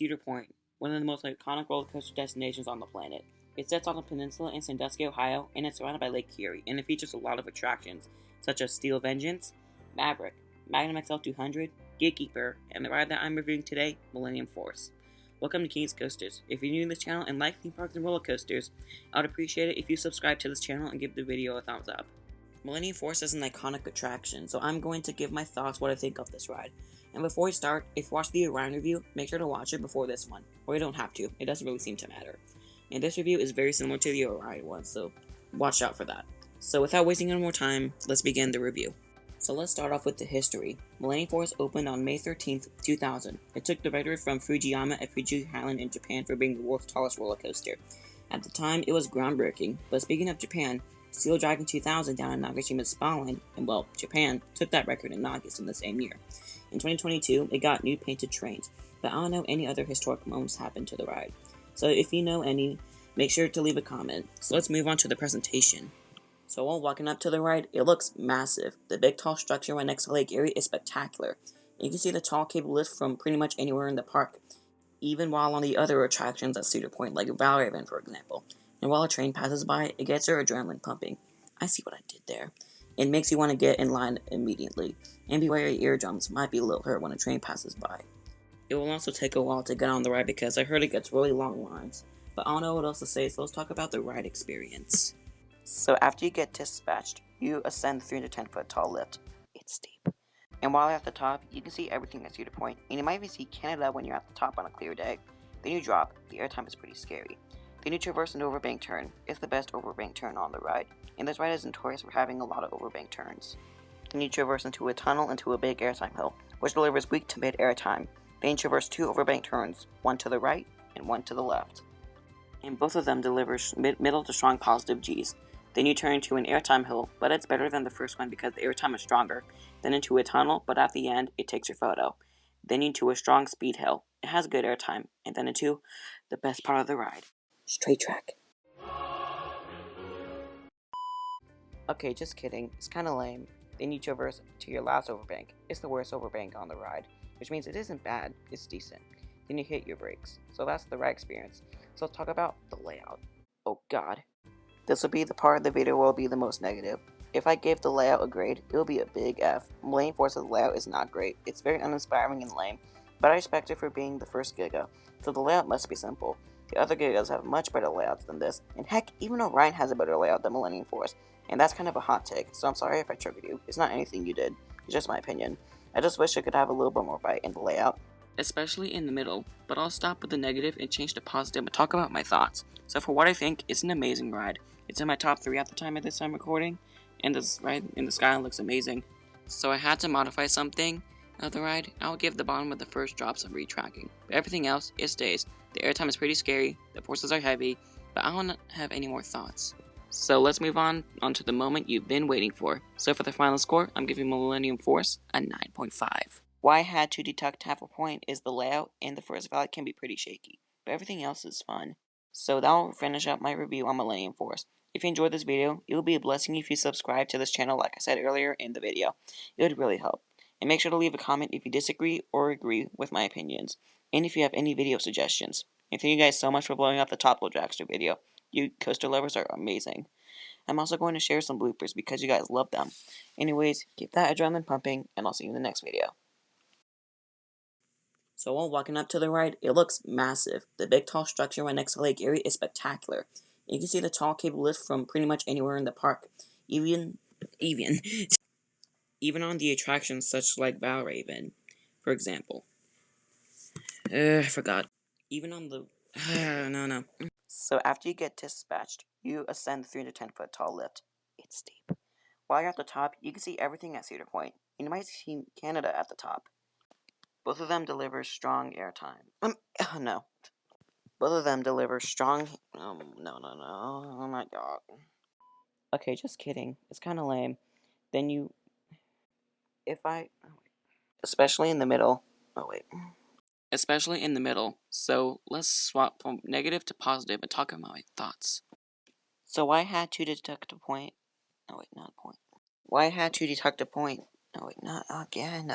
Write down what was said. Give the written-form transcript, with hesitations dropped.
Cedar Point, one of the most iconic roller coaster destinations on the planet. It sits on a peninsula in Sandusky, Ohio, and it's surrounded by Lake Erie, and it features a lot of attractions, such as Steel Vengeance, Maverick, Magnum XL 200, Gatekeeper, and the ride that I'm reviewing today, Millennium Force. Welcome to Kingz Koasterz. If you're new to this channel and like theme parks and roller coasters, I would appreciate it if you subscribe to this channel and give the video a thumbs up. Millennium Force is an iconic attraction, so I'm going to give my thoughts what I think of this ride. And before we start, if you watched the Orion review, make sure to watch it before this one, or you don't have to, it doesn't really seem to matter. And this review is very similar to the Orion one, so watch out for that. So without wasting any more time, let's begin the review. So let's start off with the history. Millennium Force opened on May 13th, 2000. It took the victory from Fujiyama at Fuji Island in Japan for being the world's tallest roller coaster. At the time, it was groundbreaking, but speaking of Japan, Steel Dragon 2000 down in Nagashima's Island, and well, Japan took that record in August in the same year. In 2022, it got new painted trains, but I don't know any other historic moments happened to the ride. So if you know any, make sure to leave a comment. So let's move on to the presentation. So while walking up to the ride, it looks massive. The big tall structure right next to Lake Erie is spectacular. You can see the tall cable lift from pretty much anywhere in the park, even while on the other attractions at Cedar Point, like Valraven for example. And while a train passes by, it gets your adrenaline pumping. I see what I did there. It makes you want to get in line immediately. And beware your eardrums might be a little hurt when a train passes by. It will also take a while to get on the ride because I heard it gets really long lines. But I don't know what else to say, so let's talk about the ride experience. So after you get dispatched, you ascend the 310-foot tall lift. It's steep. And while you're at the top, you can see everything at Cedar Point, and you might even see Canada when you're at the top on a clear day. Then you drop. The airtime is pretty scary. Then you traverse an overbank turn. It's the best overbank turn on the ride, and this ride is notorious for having a lot of overbank turns. Then you traverse into a tunnel into a big airtime hill, which delivers weak to mid airtime. Then you traverse two overbank turns, one to the right and one to the left. And both of them deliver middle to strong positive Gs. Then you turn into an airtime hill, but it's better than the first one because the airtime is stronger. Then into a tunnel, but at the end, it takes your photo. Then into a strong speed hill. It has good airtime. And then into the best part of the ride. Straight track. Okay, just kidding. It's kinda lame. Then you traverse to your last overbank. It's the worst overbank on the ride, which means it isn't bad, it's decent. Then you hit your brakes. So that's the ride experience. So let's talk about the layout. Oh god. This will be the part of the video where will be the most negative. If I gave the layout a grade, it will be a big F. Millennium Force's layout is not great. It's very uninspiring and lame, but I respect it for being the first giga, so the layout must be simple. The other gigas have much better layouts than this, and heck, even Orion has a better layout than Millennium Force, and that's kind of a hot take, so I'm sorry if I triggered you. It's not anything you did, it's just my opinion. I just wish I could have a little bit more bite in the layout. Especially in the middle, but I'll stop with the negative and change to positive and talk about my thoughts. So for what I think, it's an amazing ride. It's in my top 3 at the time of this time recording, and this ride in the sky looks amazing. So I had to modify something of the ride. I'll give the bottom of the first drop some retracking, but everything else, it stays. The airtime is pretty scary, the forces are heavy, but I don't have any more thoughts. So let's move on to the moment you've been waiting for. So for the final score, I'm giving Millennium Force a 9.5. Why I had to deduct half a point is the layout, and the first value can be pretty shaky, but everything else is fun. So that'll finish up my review on Millennium Force. If you enjoyed this video, it would be a blessing if you subscribe to this channel like I said earlier in the video. It would really help. And make sure to leave a comment if you disagree or agree with my opinions, and if you have any video suggestions. And thank you guys so much for blowing up the top little dragster video. You coaster lovers are amazing. I'm also going to share some bloopers because you guys love them. Anyways, keep that adrenaline pumping, and I'll see you in the next video. So while walking up to the ride, it looks massive. The big tall structure right next to Lake Erie is spectacular. You can see the tall cable lift from pretty much anywhere in the park, even on the attractions such like Valraven, for example. I forgot. Even on the no. So after you get dispatched, you ascend the 310-foot tall lift. It's steep. While you're at the top, you can see everything at Cedar Point, and you might see Canada at the top. Both of them deliver strong airtime. No. Both of them deliver strong. No. Oh my god. Okay, just kidding. It's kind of lame. Then you. Especially in the middle. Oh, wait. Especially in the middle. So let's swap from negative to positive and talk about my thoughts. So I had to deduct a point. Oh, wait, not a point. Why I had to deduct a point. Oh, wait, not again.